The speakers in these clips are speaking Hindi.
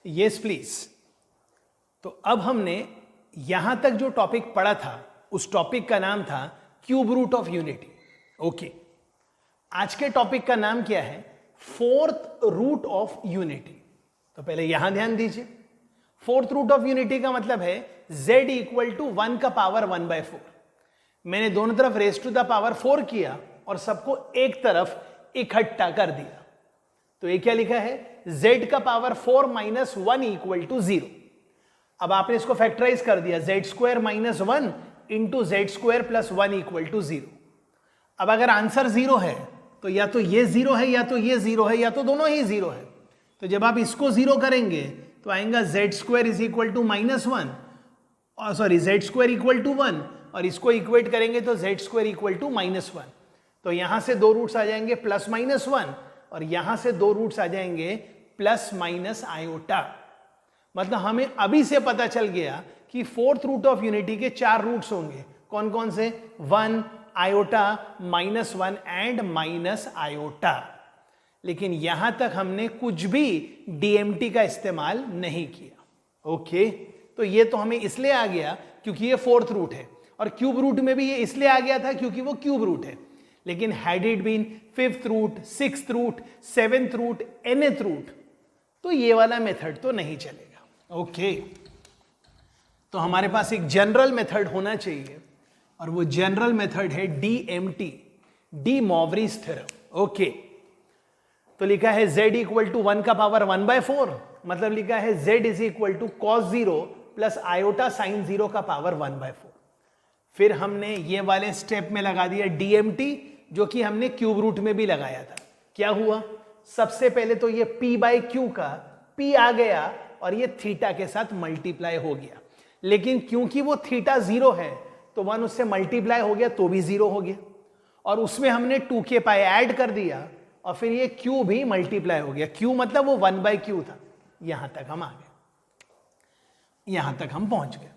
Yes please. तो अब हमने यहां तक जो टॉपिक पढ़ा था उस टॉपिक का नाम था cube root of unity. Okay, आज के टॉपिक का नाम क्या है? Fourth root of unity. तो पहले यहां ध्यान दीजिए, फोर्थ रूट ऑफ यूनिटी का मतलब है z इक्वल टू 1 का पावर 1/4। मैंने दोनों तरफ रेज टू द पावर 4 किया और सबको एक तरफ इकट्ठा कर दिया। तो ये क्या लिखा है? z का पावर 4 माइनस 1 इक्वल टू 0। अब आपने इसको फैक्टराइज कर दिया, z square minus 1 into z square plus 1 equal to 0। अब अगर आंसर 0 है तो या तो ये 0 है या तो ये 0 है या तो दोनों ही 0 है। तो जब आप इसको 0 करेंगे तो आएगा z square is equal to minus 1, और sorry z square equal to 1, और इसको इक्वेट करेंगे तो z square equal to minus 1। तो यहां से दो रूट्स आ जाएंगे प्लस माइनस 1, और यहां से दो रूट्स आ जाएंगे प्लस माइनस आयोटा। मतलब हमें अभी से पता चल गया कि फोर्थ रूट ऑफ यूनिटी के 4 रूट्स होंगे। कौन कौन से? 1, आयोटा, -1 एंड माइनस आयोटा। लेकिन यहां तक हमने कुछ भी डीएमटी का इस्तेमाल नहीं किया। ओके, तो ये तो हमें इसलिए आ गया क्योंकि ये फोर्थ रूट है, और क्यूब रूट में भी ये इसलिए आ गया था क्योंकि वो क्यूब रूट है। लेकिन had it been fifth root, sixth root, seventh root, nth root, तो ये वाला मेथड तो नहीं चलेगा। ओके, तो हमारे पास एक जनरल मेथड होना चाहिए, और वो जनरल मेथड है डीएमटी, डी मॉवरीज थ्योरम। ओके, तो लिखा है z इक्वल टू 1 का पावर 1/4, मतलब लिखा है z is equal to cos 0 plus iota sine 0 का पावर 1/4। फिर हमने ये वाले स्टेप में लगा दिया डीएमटी, जो कि हमने क्यूब रूट में भी लगाया था। क्या हुआ? सबसे पहले तो ये p बाई क्यू का p आ गया और ये थीटा के साथ मल्टीप्लाई हो गया। लेकिन क्योंकि वो थीटा 0 है तो 1 उससे मल्टीप्लाई हो गया तो भी 0 हो गया, और उसमें हमने 2k पाई ऐड कर दिया, और फिर ये q भी मल्टीप्लाई हो गया। q मतलब वो 1/q था। यहां तक हम आ गए, यहां तक हम पहुंच गए।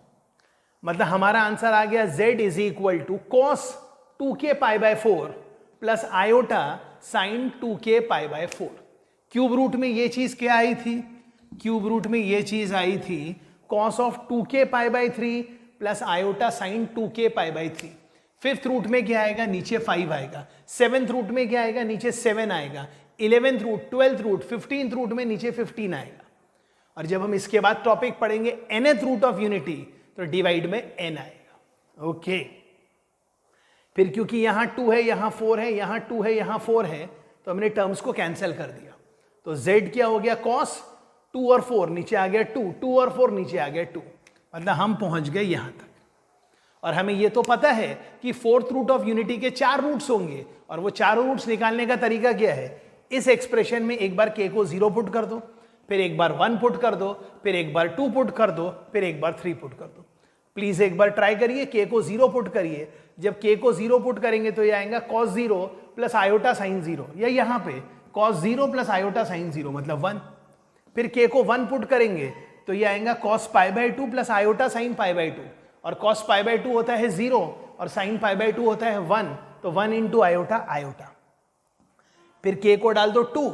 मतलब हमारा आंसर आ गया z is equal to cos 2k pi by 4 plus iota sine 2k pi by 4। Cube root में ये चीज क्या आई थी? क्यूब रूट में ये चीज आई थी cos of 2k pi by 3 plus iota sine 2k pi by 3। Fifth root में क्या आएगा? नीचे 5 आएगा। सेवेंथ रूट में क्या आएगा? नीचे 7 आएगा। 11th root, 12th root, 15th root में नीचे 15 आएगा। और जब हम इसके बाद टॉपिक पढ़ेंगे nth रूट ऑफ यूनिटी, तो डिवाइड में n आएगा। ओके, फिर क्योंकि यहां 2 है, यहां 4 है, यहां 2 है, यहां 4 है, तो हमने टर्म्स को कैंसिल कर दिया। तो z क्या हो गया? cos 2 और 4, नीचे आ गया 2, 2 और 4 नीचे आ गया 2। मतलब हम पहुंच गए यहां तक। और हमें यह तो पता है कि फोर्थ रूट ऑफ यूनिटी के 4 रूट्स होंगे, और वो चारों रूट्स निकालने का तरीका क्या है? इस एक्सप्रेशन में एक बार k को 0 पुट कर दो, फिर एक बार 1 पुट कर दो, फिर एक बार 2 पुट कर दो, फिर एक बार 3 पुट कर दो। प्लीज एक बार ट्राई करिए, k को 0 पुट करिए। जब k को 0 पुट करेंगे तो ये आएगा cos 0 प्लस आयोटा साइन 0, या यहां पे cos 0 प्लस आयोटा साइन 0 मतलब 1। फिर k को 1 पुट करेंगे तो ये आएगा cos pi by 2 plus iota sine pi by 2, और cos पाई बाय 2 होता है 0 और साइन पाई बाय 2 होता है 1, तो 1 इंटू आयोटा आयोटा। फिर k को डाल दो 2,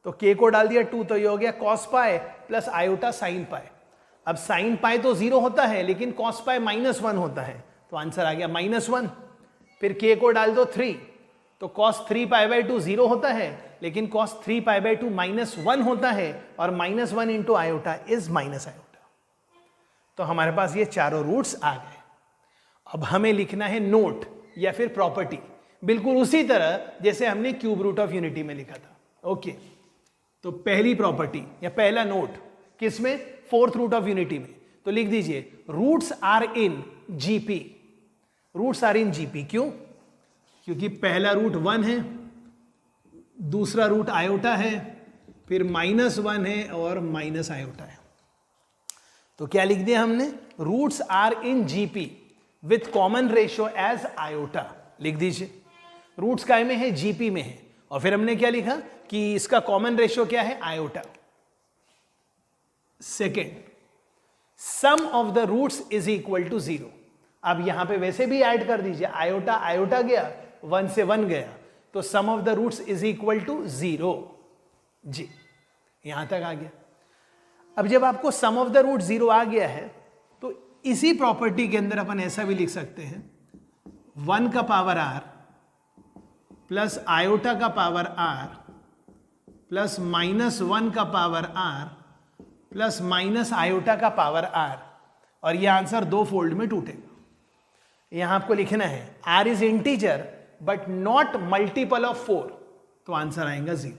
तो k को डाल दिया 2, तो ये हो गया cos pi plus iota sine pi. अब साइन पाई तो 0 होता है, लेकिन cos पाई -1 होता है, तो आंसर आ गया -1। फिर k को डाल दो 3, तो cos 3 पाई बाय 2 0 होता है, लेकिन cos 3 पाई बाय 2 -1 होता है, और -1 into iota is minus iota. तो हमारे पास ये चारों रूट्स आ गए। अब हमें लिखना है नोट या फिर प्रॉपर्टी, बिल्कुल उसी तरह जैसे हमने क्यूब रूट ऑफ यूनिटी में लिखा था। ओके, तो पहली प्रॉपर्टी या पहला नोट किसमें? फोर्थ रूट ऑफ यूनिटी में। तो लिख दीजिए roots are in GP. Roots are in GP क्यों? क्योंकि पहला रूट 1 है, दूसरा रूट आयोटा है, फिर -1 है और माइनस आयोटा है। तो क्या लिख दिया हमने? Roots are in GP with common ratio as iota. लिख दीजिए, रूट्स काय में है? जीपी में है। और फिर हमने क्या लिखा कि इसका कॉमन रेशियो क्या है? Iota. Second, sum of the roots is equal to 0। अब यहां पे वैसे भी ऐड कर दीजिए, आयोटा आयोटा गया, 1 से 1 गया, तो sum of the roots is equal to 0 जी। यहां तक आ गया। अब जब आपको सम ऑफ द रूट 0 आ गया है तो इसी प्रॉपर्टी के अंदर अपन ऐसा भी लिख सकते हैं 1 का पावर r प्लस आयोटा का पावर r प्लस -1 का power r plus minus iota का पावर r, और यह आंसर दो फोल्ड में टूटेगा। यहां आपको लिखना है r is integer but not multiple of 4, तो आंसर आएगा 0।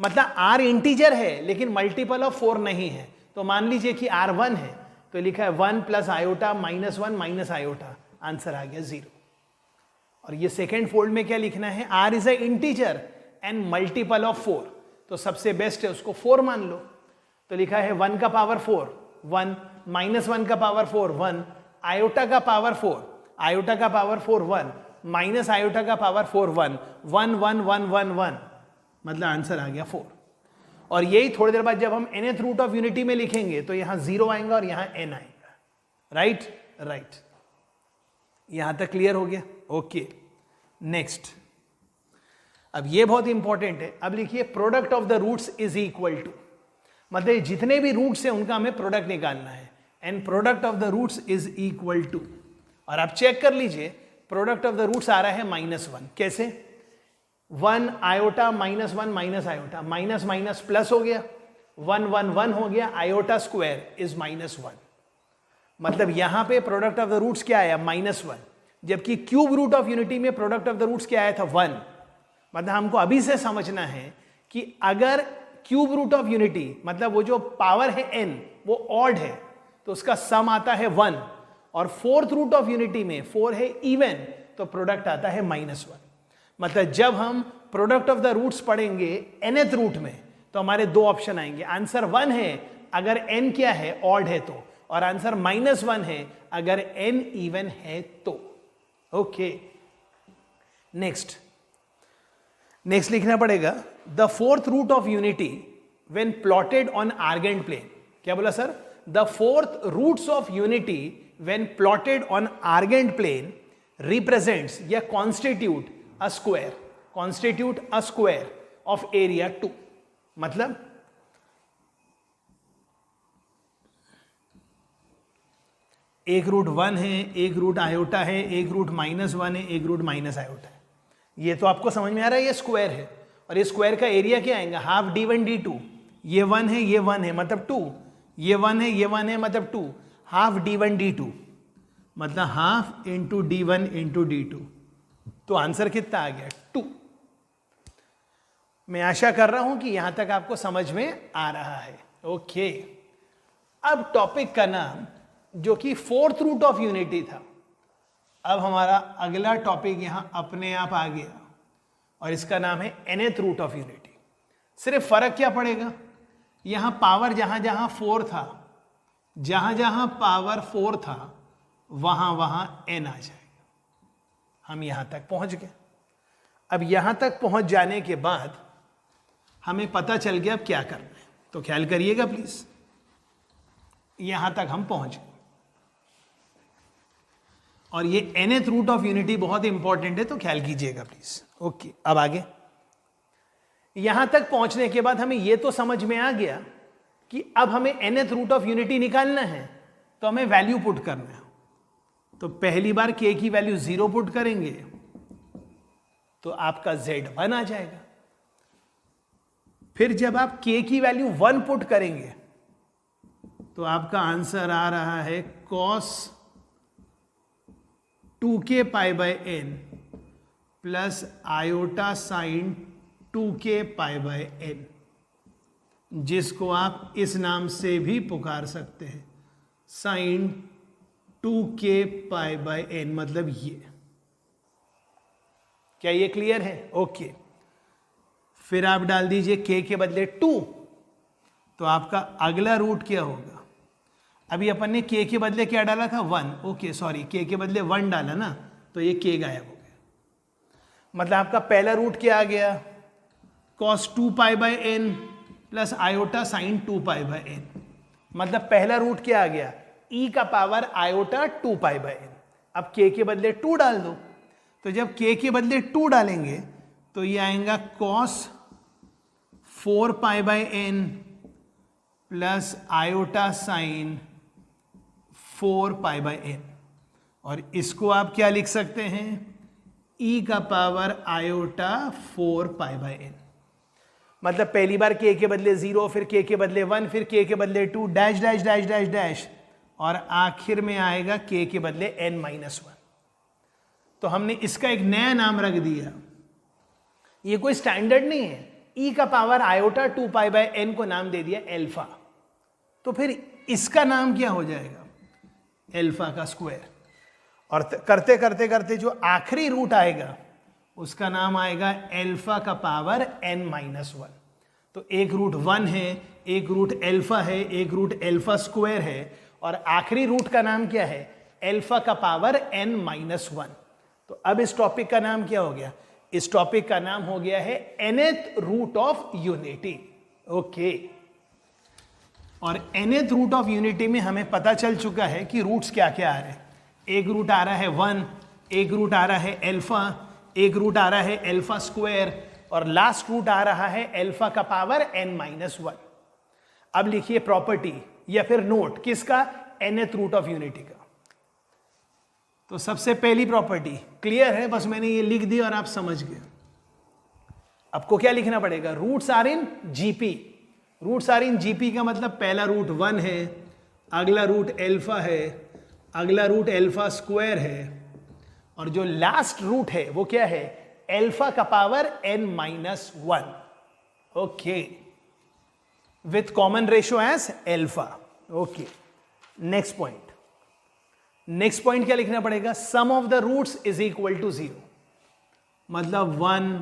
मतलब r इंटीजर है लेकिन मल्टीपल ऑफ 4 नहीं है। तो मान लीजिए कि r 1 है तो लिखा है 1 plus iota -1 minus iota, answer आ गया 0। और ये सेकेंड फोल्ड में क्या लिखना है, r is a integer and multiple of 4, तो सबसे बेस्ट है उसको 4 मान लो। तो लिखा है 1 का पावर 4 1, -1 का पावर 4 1, आयोटा का पावर 4, आयोटा का पावर 4 1, माइनस आयोटा का पावर 4 1, 1 1 1 1 1, मतलब आंसर आ गया 4। और यही थोड़ी देर बाद जब हम nth रूट ऑफ यूनिटी में लिखेंगे तो यहां 0 आएगा और यहां n आएगा। राइट राइट, यहां तक क्लियर हो गया? ओके नेक्स्ट, अब ये बहुत इंपॉर्टेंट है। अब लिखिए product of the roots is equal to, मतलब जितने भी रूट्स हैं उनका हमें प्रोडक्ट निकालना है, and product of the roots is equal to, और आप चेक कर लीजिए प्रोडक्ट ऑफ द रूट्स आ रहा है -1। कैसे? 1 iota -1 minus iota, minus minus plus हो गया, 1 1 1 हो गया, आयोटा स्क्वायर इज -1। मतलब यहां पे प्रोडक्ट ऑफ द रूट्स क्या आया, -1, जबकि क्यूब रूट ऑफ यूनिटी में प्रोडक्ट ऑफ द रूट्स क्या आया था, 1। मतलब हमको अभी से समझना है कि अगर क्यूब रूट ऑफ यूनिटी मतलब वो जो पावर है n वो ऑड है तो उसका सम आता है 1, और फोर्थ रूट ऑफ यूनिटी में 4 है इवन तो प्रोडक्ट आता है -1। मतलब जब हम प्रोडक्ट ऑफ द रूट्स पढ़ेंगे nth रूट में तो हमारे दो ऑप्शन आएंगे, आंसर 1 है अगर n क्या है, ऑड है तो, और आंसर -1 है अगर n इवन है तो। ओके नेक्स्ट लिखना पड़ेगा the fourth root of unity when plotted on Argand plane. क्या बोला sir? The fourth roots of unity when plotted on Argand plane represents या constitute a square of area 2। मतलब एक रूट 1 है, एक रूट आयोटा है, एक रूट -1 है, एक रूट माइनस आयोटा है। ये तो आपको समझ में आ रहा है, ये स्क्वायर है, और ये स्क्वायर का एरिया क्या आएगा, हाफ d1 d2। ये 1 है, ये 1 है मतलब 2, ये 1 है, ये 1 है मतलब 2, हाफ d1 d2 मतलब half into d1 into d2, तो आंसर कितना आ गया, 2। मैं आशा कर रहा हूं कि यहां तक आपको समझ में आ रहा है। ओके, अब टॉपिक का नाम जो कि फोर्थ रूट ऑफ यूनिटी था, अब हमारा अगला टॉपिक यहां अपने आप आ गया और इसका नाम है nth रूट ऑफ यूनिटी। सिर्फ फर्क क्या पड़ेगा, यहां पावर जहां जहां 4 था, जहां जहां पावर 4 था वहां वहां n आ जाएगा। हम यहां तक पहुंच गए। अब यहां तक पहुंच जाने के बाद हमें पता चल गया अब क्या करना है, तो ख्याल करिएगा प्लीज। यहां तक हम पहुंच गए और ये nth रूट ऑफ यूनिटी बहुत इंपॉर्टेंट है, तो ख्याल कीजिएगा प्लीज। ओके, अब आगे यहां तक पहुंचने के बाद हमें यह तो समझ में आ गया कि अब हमें nth रूट ऑफ यूनिटी निकालना है, तो हमें वैल्यू पुट करना है। तो पहली बार k की वैल्यू 0 पुट करेंगे तो आपका z1 आ जाएगा। फिर जब आप k की वैल्यू 1 पुट करेंगे तो आपका आंसर आ रहा है cos 2k pi bye n plus iota sine 2k pi bye n, जिसको आप इस नाम से भी पुकार सकते हैं, sign 2k pi bye n, मतलब ये। क्या ये क्लियर है? ओके, फिर आप डाल दीजिए k के बदले 2, तो आपका अगला रूट क्या होगा। अभी अपन ने k के बदले क्या डाला था, 1। ओके सॉरी, k के बदले 1 डाला ना, तो ये k गायब हो गया। मतलब आपका पहला रूट क्या आ गया, cos 2 pi by n plus iota sign 2 pi by n। मतलब पहला रूट क्या आ गया, e का power iota 2 pi by n। अब k के बदले 2 डाल दो, तो जब k के बदले 2 डालेंगे तो ये आएगा cos 4 pi by n plus iota sign 4 pi by n, और इसको आप क्या लिख सकते हैं, e का power iota 4 pi by n। मतलब पहली बार k के बदले 0, फिर k के बदले 1, फिर k के बदले 2, dash dash dash dash dash, और आखिर में आएगा k के बदले n माइनस 1। तो हमने इसका एक नया नाम रख दिया, ये कोई स्टैंडर्ड नहीं है, e का power iota 2 pi by n को नाम दे दिया एल्फा। तो फिर इसका नाम क्या हो जाएगा, एल्फा का स्क्वायर। और करते करते करते जो आखिरी रूट आएगा उसका नाम आएगा एल्फा का पावर n माइनस 1। तो एक रूट 1 है, एक रूट एल्फा है, एक रूट एल्फा स्क्वायर है, और आखिरी रूट का नाम क्या है, एल्फा का पावर n माइनस 1। तो अब इस टॉपिक का नाम क्या हो गया, इस टॉपिक का नाम हो गया है nth root of unity. Okay, और nth रूट ऑफ यूनिटी में हमें पता चल चुका है कि रूट्स क्या क्या आ रहे हैं। एक रूट आ रहा है 1, एक रूट आ रहा है एल्फा, एक रूट आ रहा है एल्फा स्क्वायर, और लास्ट रूट आ रहा है एल्फा का पावर n माइनस 1। अब लिखिए प्रॉपर्टी या फिर नोट किसका, nth रूट ऑफ यूनिटी का। तो सबसे पहली प्रॉपर्टी क्लियर है, बस मैंने ये लिख दी और आप समझ गए। आपको क्या लिखना पड़ेगा, roots are in GP. Roots are in GP का मतलब पहला रूट 1 है, अगला रूट एल्फा है, अगला रूट एल्फा स्क्वायर है, और जो लास्ट रूट है वो क्या है, एल्फा का power n minus 1। Okay, with common ratio as alpha. Okay, next point, next point क्या लिखना पड़ेगा, sum of the roots is equal to 0। मतलब 1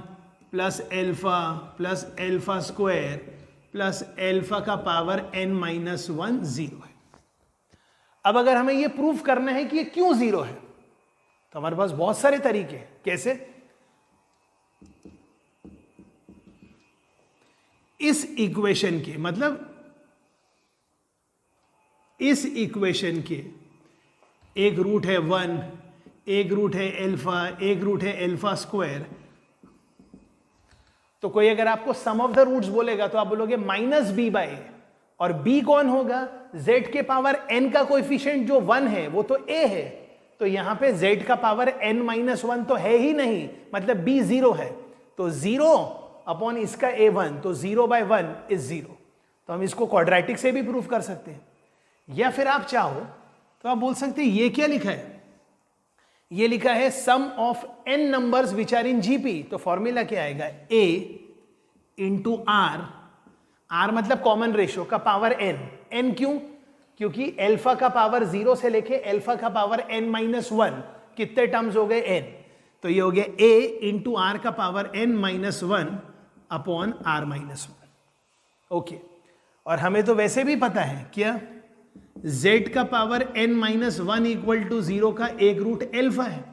plus alpha square plus alpha का पावर n माइनस 1 0 है। अब अगर हमें यह प्रूफ करना है कि ये क्यों 0 है, तो हमारे पास बहुत सारे तरीके हैं। कैसे, इस इक्वेशन के, मतलब इस इक्वेशन के एक रूट है 1, एक रूट है एल्फा, एक रूट है एल्फा स्क्वायर। तो कोई अगर आपको सम ऑफ द रूट्स बोलेगा तो आप बोलोगे माइनस बी बाय ए, और b कौन होगा, z के पावर n का कोएफिशिएंट जो 1 है वो तो a है, तो यहां पे z का पावर n माइनस 1 तो है ही नहीं, मतलब b 0 है। तो 0 अपॉन इसका a1, तो 0 बाय 1 इज 0। तो हम इसको क्वाड्रेटिक से भी प्रूफ कर सकते हैं, या फिर आप चाहो तो आप बोल सकते हैं ये क्या लिखा है, ये लिखा है sum of n numbers which are in GP. तो फॉर्मूला क्या आएगा, a इंटू r, r मतलब कॉमन रेशियो का पावर n क्यों, क्योंकि एल्फा का पावर 0 से लेके एल्फा का पावर n माइनस 1 कितने टर्म्स हो गए, n। तो ये हो गया a इंटू r का power n minus 1 upon r minus 1। Okay, और हमें तो वैसे भी पता है क्या, z का power n minus 1 equal to 0 का एक रूट एल्फा है।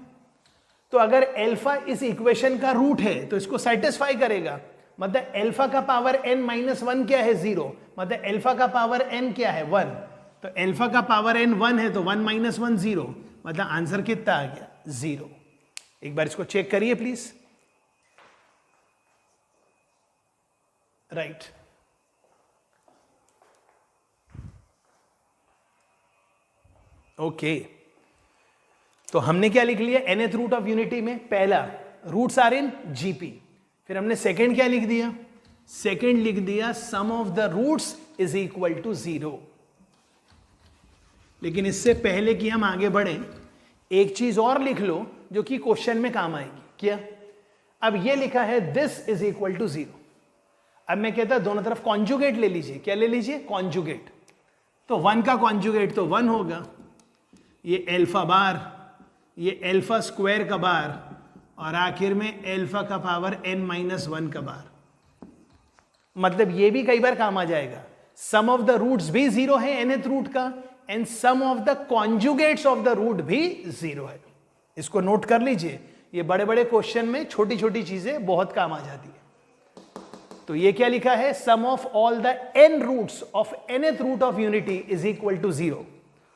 तो अगर एल्फा इस इक्वेशन का रूट है तो इसको सेटिस्फाई करेगा, मतलब एल्फा का पावर n माइनस 1 क्या है, 0, मतलब एल्फा का पावर n क्या है, 1। तो एल्फा का पावर n 1 है, तो 1 माइनस 1 0, मतलब आंसर कितना आ गया, 0। एक बार इसको चेक करिए प्लीज। राइट, ओके, तो हमने क्या लिख लिया, nth रूट ऑफ यूनिटी में पहला रूट्स आर इन जीपी। फिर हमने सेकंड क्या लिख दिया, सेकंड लिख दिया sum of the roots is equal to 0। लेकिन इससे पहले कि हम आगे बढ़े, एक चीज और लिख लो जो कि क्वेश्चन में काम आएगी। क्या, अब ये लिखा है दिस इज इक्वल टू 0। अब मैं कहता दोनों तरफ कॉन्जुगेट ले लीजिए। क्या ले लीजिए, कॉन्जुगेट। तो 1 का कॉन्जुगेट तो 1 होगा, ये एल्फा बार, ये एल्फा स्क्वायर का बार, और आखिर में एल्फा का पावर n माइनस 1 का बार। मतलब ये भी कई बार काम आ जाएगा, सम ऑफ द रूट्स भी 0 है nth रूट का, and sum of the conjugates of the root भी 0 है। इसको नोट कर लीजिए, ये बड़े बड़े क्वेश्चन में छोटी छोटी चीजें बहुत काम आ जाती है। तो ये क्या लिखा है, sum of all the n roots of nth root of unity is equal to 0।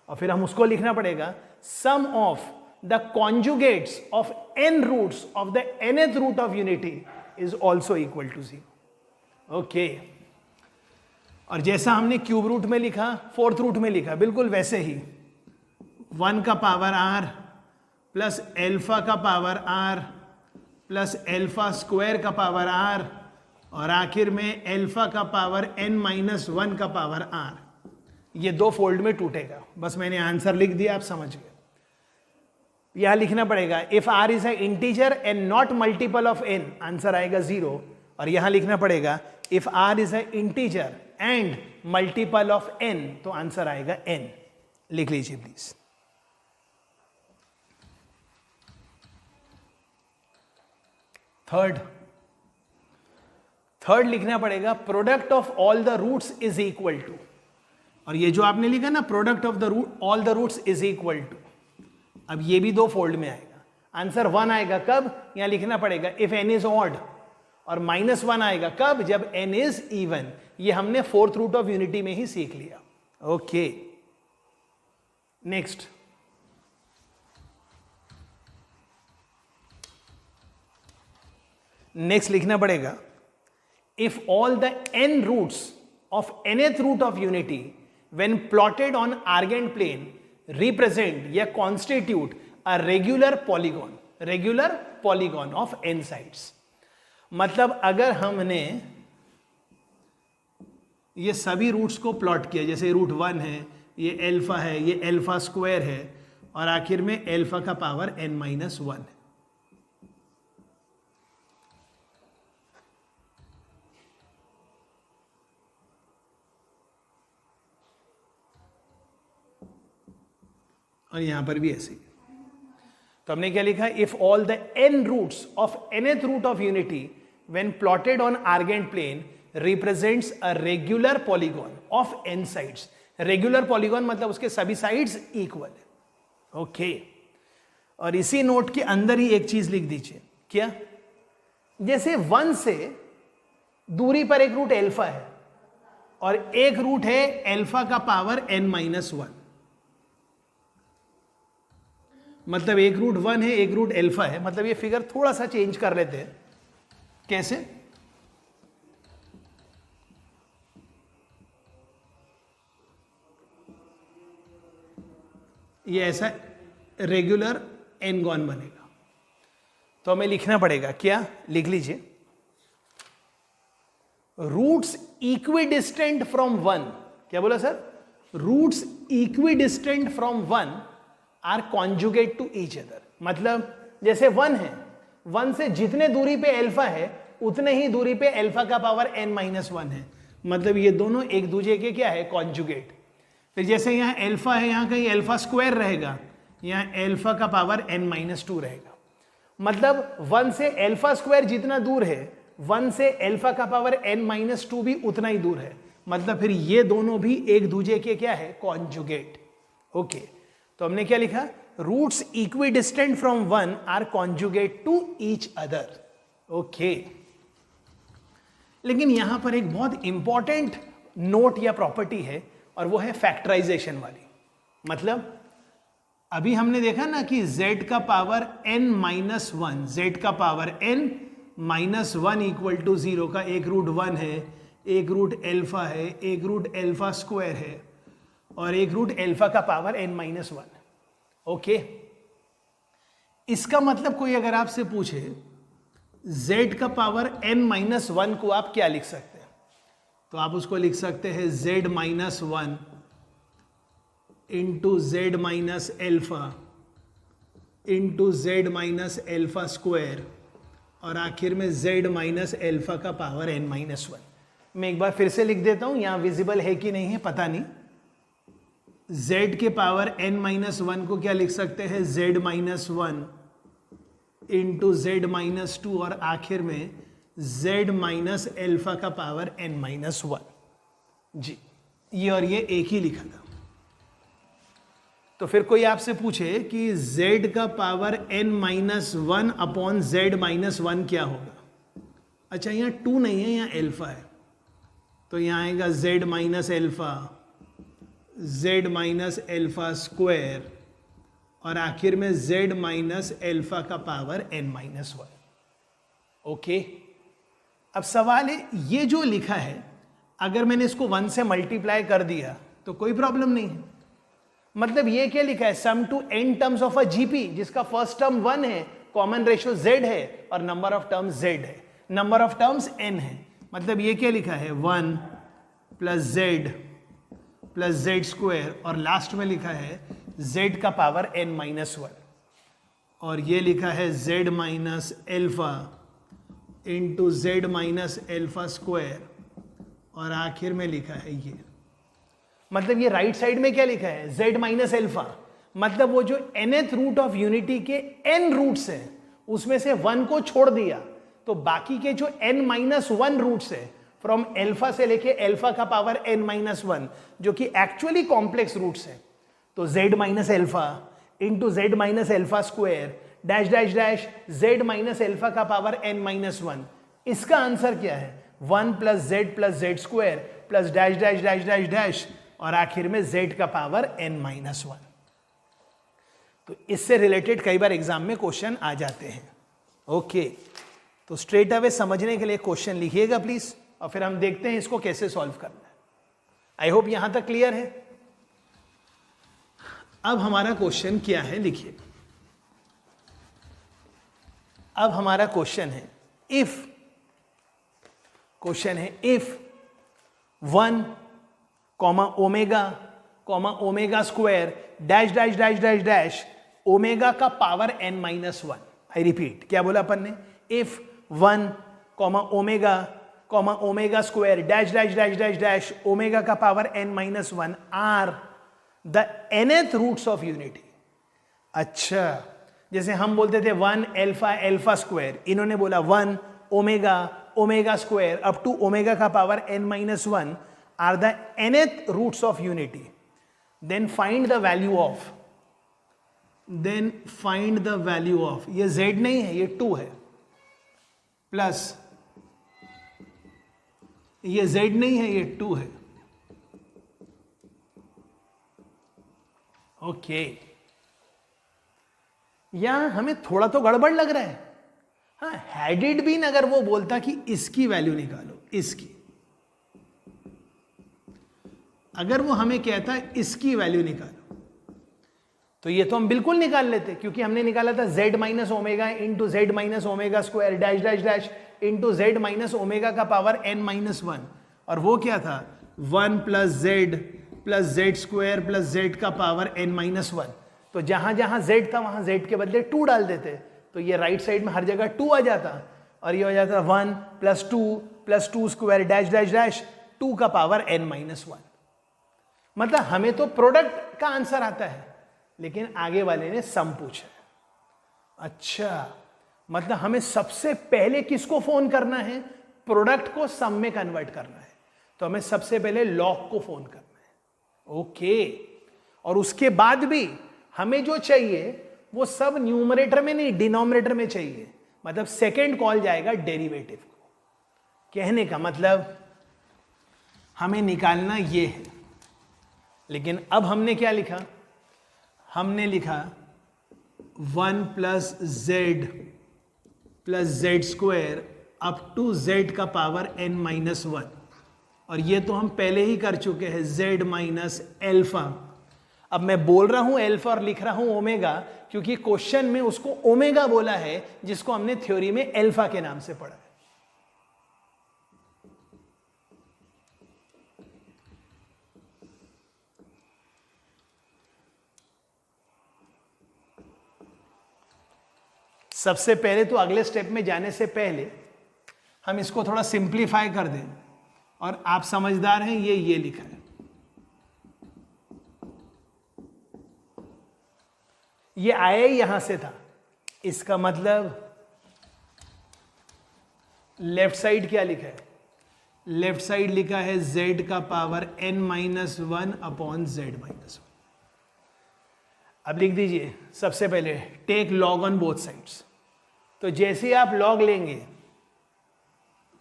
और फिर हम उसको लिखना पड़ेगा sum of the conjugates of n roots of the nth root of unity is also equal to 0। Okay. और जैसा हमने क्यूब रूट में लिखा, फोर्थ रूट में लिखा, बिल्कुल वैसे ही 1 का पावर r प्लस एल्फा का power r plus alpha square का पावर r और आखिर में एल्फा का पावर n-1 का पावर r, ये 2 फोल्ड में टूटेगा। बस मैंने आंसर लिख दिया, आप समझ गए। यहां लिखना पड़ेगा if r is a integer and not multiple of n, answer आएगा 0। और यहां लिखना पड़ेगा if r is a integer and multiple of n, तो आंसर आएगा n। लिख लीजिए प्लीज। थर्ड लिखना पड़ेगा product of all the roots is equal to, और ये जो आपने लिखा ना product of the root all the roots is equal to, अब ये भी 2 फोल्ड में आएगा। आंसर 1 आएगा कब, यहां लिखना पड़ेगा इफ n इज ऑड, और -1 आएगा कब, जब n इज इवन। ये हमने फोर्थ रूट ऑफ यूनिटी में ही सीख लिया। Okay, next. नेक्स्ट लिखना पड़ेगा if all the n roots of nth root of unity when plotted on Argand plane represent या constitute a regular polygon of n sides. मतलब अगर हमने ये सभी रूट्स को प्लॉट किया, जैसे रूट 1 है, ये एल्फा है, ये एल्फा स्क्वायर है, और आखिर में एल्फा का पावर n-1 है। और यहां पर भी ऐसे ही। तो हमने क्या लिखा, if all the n roots of nth root of unity when plotted on Argand plane represents a regular polygon of n sides. Regular polygon मतलब उसके सभी साइड्स इक्वल है। ओके, और इसी नोट के अंदर ही एक चीज लिख दीजिए, क्या, जैसे 1 से दूरी पर एक रूट एल्फा है और एक रूट है एल्फा का पावर n-1, मतलब एक रूट 1 है, एक रूट एल्फा है। मतलब ये फिगर थोड़ा सा चेंज कर लेते हैं। कैसे, ये ऐसा रेगुलर एनगॉन बनेगा। तो हमें लिखना पड़ेगा, क्या, लिख लीजिए, रूट्स इक्विडिस्टेंट फ्रॉम 1। क्या बोला sir, roots equidistant from 1 are conjugate to each other. मतलब जैसे 1 है, 1 से जितने दूरी पे एल्फा है उतने ही दूरी पे एल्फा का पावर n-1 है। मतलब ये दोनों एक दूसरे के क्या है, कॉन्जुगेट। फिर जैसे यहां एल्फा है, यहां कहीं एल्फा स्क्वायर रहेगा, यहां एल्फा का पावर n-2 रहेगा। मतलब 1 से एल्फा स्क्वायर जितना दूर है, 1 से एल्फा का पावर n-2 भी उतना ही दूर है। मतलब फिर ये दोनों भी एक दूसरे के क्या है, कॉन्जुगेट। ओके, तो हमने क्या लिखा, roots equidistant from 1 are conjugate to each other. Okay, लेकिन यहां पर एक बहुत इंपॉर्टेंट नोट या प्रॉपर्टी है, और वो है फैक्टराइजेशन वाली। मतलब अभी हमने देखा ना कि z का पावर n-1, z का पावर n-1 इक्वल टू 0 का एक रूट 1 है, एक रूट एल्फा है, एक रूट एल्फा स्क्वायर है, और एक रूट एल्फा का पावर n-1। ओके, इसका मतलब कोई अगर आपसे पूछे z का पावर n-1 को आप क्या लिख सकते हैं, तो आप उसको लिख सकते हैं z-1 इंटू z-एल्फा इंटू z-एल्फा स्क्वायर, और आखिर में z-एल्फा का पावर n-1। मैं एक बार फिर से लिख देता हूं, यहां विजिबल है कि नहीं है पता नहीं। z के पावर n-1 को क्या लिख सकते हैं, z-1 इंटू z-2, और आखिर में z-एल्फा का पावर n-1। जी, ये और ये एक ही लिखा था। तो फिर कोई आपसे पूछे कि z का पावर n-1 अपॉन z-1 क्या होगा। अच्छा, यहाँ 2 नहीं है, यहाँ एल्फा है, तो यहाँ आएगा z-एल्फा, z-एल्फा स्क्वायर, और आखिर में z-एल्फा का पावर n-1। ओके, अब सवाल है, ये जो लिखा है अगर मैंने इसको 1 से मल्टीप्लाई कर दिया तो कोई प्रॉब्लम नहीं है। मतलब ये क्या लिखा है, sum to n terms of a GP, जिसका फर्स्ट टर्म 1 है, कॉमन रेशियो z है और नंबर ऑफ टर्म्स z है, नंबर ऑफ टर्म्स n है। मतलब ये क्या लिखा है, 1 प्लस z स्क्वायर और लास्ट में लिखा है z का पावर n-1 और ये लिखा है z minus alpha into z minus alpha square और आखिर में लिखा है ये। मतलब ये राइट साइड में क्या लिखा है, z माइनस एल्फा। मतलब वो जो nth रूट ऑफ यूनिटी के n रूट्स हैं उसमें से 1 को छोड़ दिया तो बाकी के जो n-1 रूट्स है फ्रॉम एल्फा से लेके एल्फा का पावर n-1 जो कि एक्चुअली कॉम्प्लेक्स रूट्स है, तो z minus alpha into z minus alpha square dash dash dash z minus alpha का पावर n-1। इसका आंसर क्या है, 1 plus z square plus dash dash dash dash dash और आखिर में z का पावर n-1। तो इससे रिलेटेड कई बार एग्जाम में क्वेश्चन आ जाते हैं। ओके, तो स्ट्रेट अवे समझने के लिए क्वेश्चन लिखिएगा प्लीज और फिर हम देखते हैं इसको कैसे सॉल्व करना है। आई होप यहां तक क्लियर है। अब हमारा क्वेश्चन क्या है, लिखिए। अब हमारा क्वेश्चन है if 1 omega square dash dash dash dash dash omega का पावर n-1। आई रिपीट, क्या बोला अपन ने, if 1 omega square dash dash dash dash dash omega का power n-1 are the nth roots of unity. अच्छा, जैसे हम बोलते थे 1 एल्फा स्क्वायर, इन्होंने बोला 1 omega square up to omega का power n-1 are the nth roots of unity. Then find the value of ये z नहीं है, ये 2 है, प्लस ये z नहीं है, ये 2 है। ओके, यहां हमें थोड़ा तो गड़बड़ लग रहा है। हाँ, हैड इट बीन अगर वो बोलता कि इसकी वैल्यू निकालो, इसकी, अगर वो हमें कहता है इसकी वैल्यू निकालो तो ये तो हम बिल्कुल निकाल लेते, क्योंकि हमने निकाला था z minus omega into z minus omega square dash dash dash into z minus omega का पावर n-1 और वो क्या था 1 plus z square plus z का पावर n-1। तो जहां जहां z था वहां z के बदले 2 डाल देते तो ये राइट साइड में हर जगह 2 आ जाता और ये हो जाता 1 plus 2 square dash dash dash 2 का पावर n-1। मतलब हमें तो प्रोडक्ट का आंसर आता है लेकिन आगे वाले ने सम पूछा है। अच्छा, मतलब हमें सबसे पहले किसको फोन करना है, प्रोडक्ट को सम में कन्वर्ट करना है। तो हमें सबसे पहले लॉग को फोन करना है। ओके, और उसके बाद भी हमें जो चाहिए वो सब न्यूमरेटर में नहीं, डिनोमिनेटर में चाहिए। मतलब सेकेंड कॉल जाएगा डेरिवेटिव को। कहने का मतलब हमें निकालना ये है, लेकिन अब हमने क्या लिखा, हमने लिखा 1 plus z square up to z का पावर n-1 और ये तो हम पहले ही कर चुके हैं z माइनस एल्फा। अब मैं बोल रहा हूं एल्फा और लिख रहा हूं ओमेगा क्योंकि क्वेश्चन में उसको ओमेगा बोला है जिसको हमने थ्योरी में एल्फा के नाम से पढ़ा है। सबसे पहले तो अगले स्टेप में जाने से पहले हम इसको थोड़ा सिंप्लीफाई कर दें और आप समझदार हैं, ये लिखा है, ये आया ही यहां से था। इसका मतलब लेफ्ट साइड क्या लिखा है, लेफ्ट साइड लिखा है z का पावर n-1 अपॉन z-1। अब लिख दीजिए सबसे पहले take log on both sides. तो जैसे ही आप log लेंगे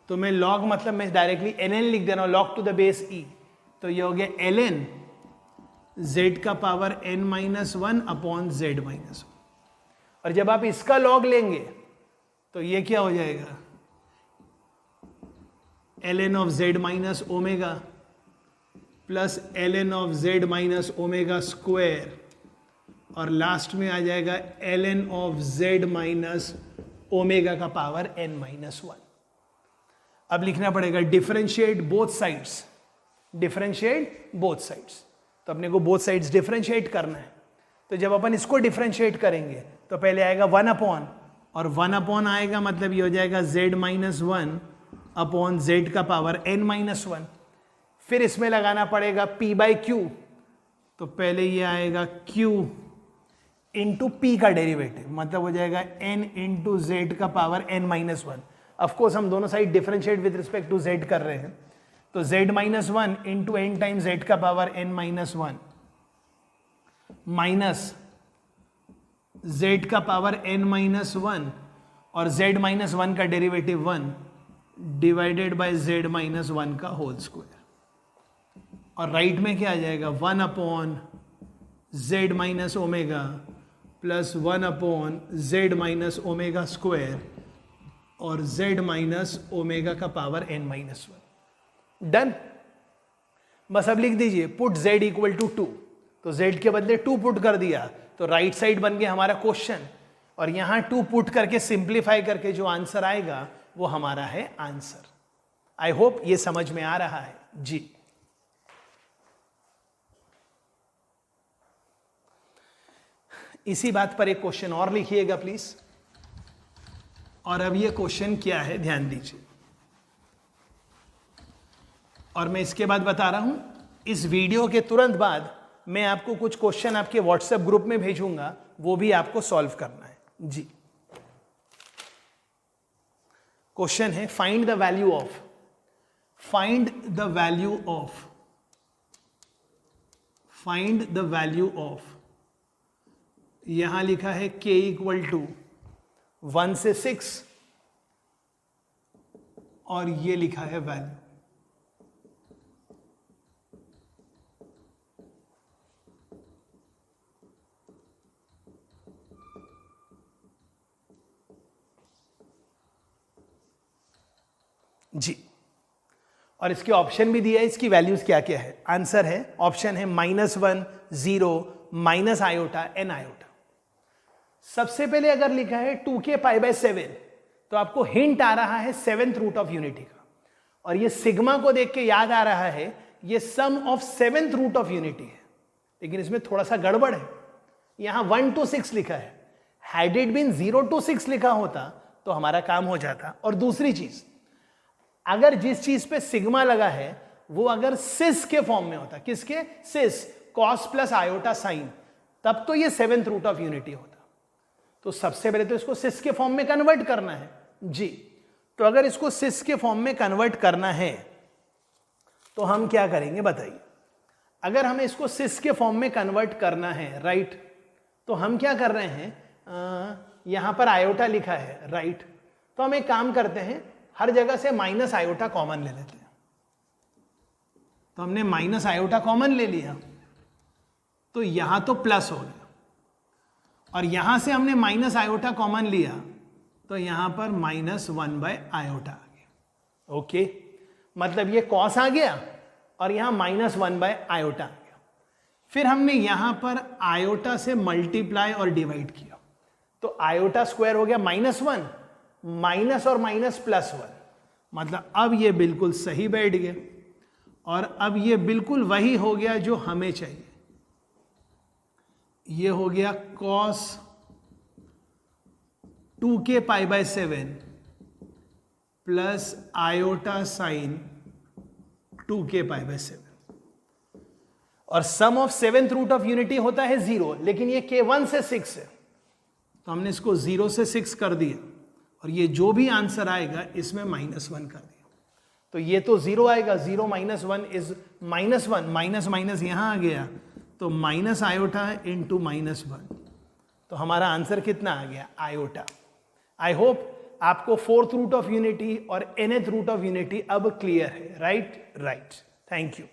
तो मैं log मतलब मैं डायरेक्टली ln लिख दे रहा हूं, log to the base e, तो ये हो गया ln z का पावर n-1 अपॉन z-1। और जब आप इसका log लेंगे तो ये क्या हो जाएगा, ln of z minus omega plus ln of z minus omega square और लास्ट में आ जाएगा ln of z minus omega का पावर n माइनस 1। अब लिखना पड़ेगा differentiate both sides, differentiate both sides. तो अपने को बोथ साइड्स डिफरेंशिएट करना है। तो जब अपन इसको डिफरेंशिएट करेंगे तो पहले आएगा 1 अपॉन, और 1 अपॉन आएगा मतलब ये हो जाएगा z माइनस 1 अपॉन z का पावर n माइनस 1। फिर इसमें लगाना पड़ेगा p बाई क्यू, तो पहले ये आएगा q इंटू पी का डेरिवेटिव, मतलब हो जाएगा n इंटू जेड का पावर n माइनस 1। ऑफकोर्स हम दोनों side differentiate with respect to z कर रहे हैं, तो z minus 1 into n times z का power n minus 1 minus z का पावर n माइनस 1 और z माइनस 1 का derivative 1 divided by z minus 1 का होल स्क्वायर, और राइट में क्या आ जाएगा 1 upon z minus omega plus 1 upon z minus omega square और z माइनस ओमेगा का पावर n माइनस 1। डन। बस अब लिख दीजिए पुट z इक्वल टू 2, तो z के बदले 2 पुट कर दिया तो राइट साइड बन गया हमारा क्वेश्चन, और यहां 2 पुट करके सिंप्लीफाई करके जो आंसर आएगा वो हमारा है आंसर। आई होप ये समझ में आ रहा है जी। इसी बात पर एक क्वेश्चन और लिखिएगा प्लीज। और अब ये क्वेश्चन क्या है ध्यान दीजिए, और मैं इसके बाद बता रहा हूं, इस वीडियो के तुरंत बाद मैं आपको कुछ क्वेश्चन आपके व्हाट्सएप ग्रुप में भेजूंगा, वो भी आपको सॉल्व करना है जी। क्वेश्चन है find the value of, find the value of, find the value of, यहां लिखा है k इक्वल टू 1 से 6 और ये लिखा है वैल्यू। जी, और इसके ऑप्शन भी दिया है, इसकी वैल्यूज क्या क्या है। आंसर है, ऑप्शन है -1, 0, माइनस आयोटा, n आयोटा। सबसे पहले अगर लिखा है 2k पाई बाय 7 तो आपको हिंट आ रहा है 7th रूट ऑफ यूनिटी का, और ये सिग्मा को देख के याद आ रहा है ये sum of 7th root of unity है। लेकिन इसमें थोड़ा सा गड़बड़ है, यहां 1 to 6 लिखा है, हैड इट बीन 0 to 6 लिखा होता तो हमारा काम हो जाता। और दूसरी चीज, अगर जिस चीज पे सिग्मा लगा है वो अगर सिस के फॉर्म में होता, किसके, सिस, कॉस प्लस आयोटा साइन, तब तो ये 7th रूट ऑफ यूनिटी होता। तो सबसे पहले तो इसको सिस के फॉर्म में कन्वर्ट करना है जी। तो अगर इसको सिस के फॉर्म में कन्वर्ट करना है तो हम क्या करेंगे बताइए। अगर हमें इसको सिस के फॉर्म में कन्वर्ट करना है, राइट, तो हम क्या कर रहे हैं, यहां पर आयोटा लिखा है, राइट, तो हम एक काम करते हैं, हर जगह से माइनस आयोटा कॉमन ले लेते हैं। तो हमने माइनस आयोटा कॉमन ले लिया तो यहां तो प्लस हो गया, और यहां से हमने माइनस आयोटा कॉमन लिया तो यहां पर -1 बाय आयोटा आ गया। ओके, मतलब ये कॉस आ गया और यहां -1 बाय आयोटा आ गया। फिर हमने यहां पर आयोटा से मल्टीप्लाई और डिवाइड किया, तो आयोटा स्क्वायर हो गया -1, माइनस और माइनस +1, मतलब अब ये बिल्कुल सही बैठ गया, और अब ये बिल्कुल वही हो गया जो हमें चाहिए। ये हो गया cos 2k pi by 7 plus iota sine 2k pi by 7, और sum of 7th root of unity होता है 0, लेकिन ये k 1 से 6 है, तो हमने इसको 0 से 6 कर दिया, और ये जो भी आंसर आएगा इसमें -1 कर दिया। तो ये तो 0 आएगा, 0 माइनस 1 इज -1, माइनस माइनस यहां आ गया तो माइनस आयोटा इंटू -1, तो हमारा आंसर कितना आ गया, आयोटा। आई होप आपको 4th रूट ऑफ यूनिटी और nth रूट ऑफ यूनिटी अब क्लियर है, राइट। Thank you.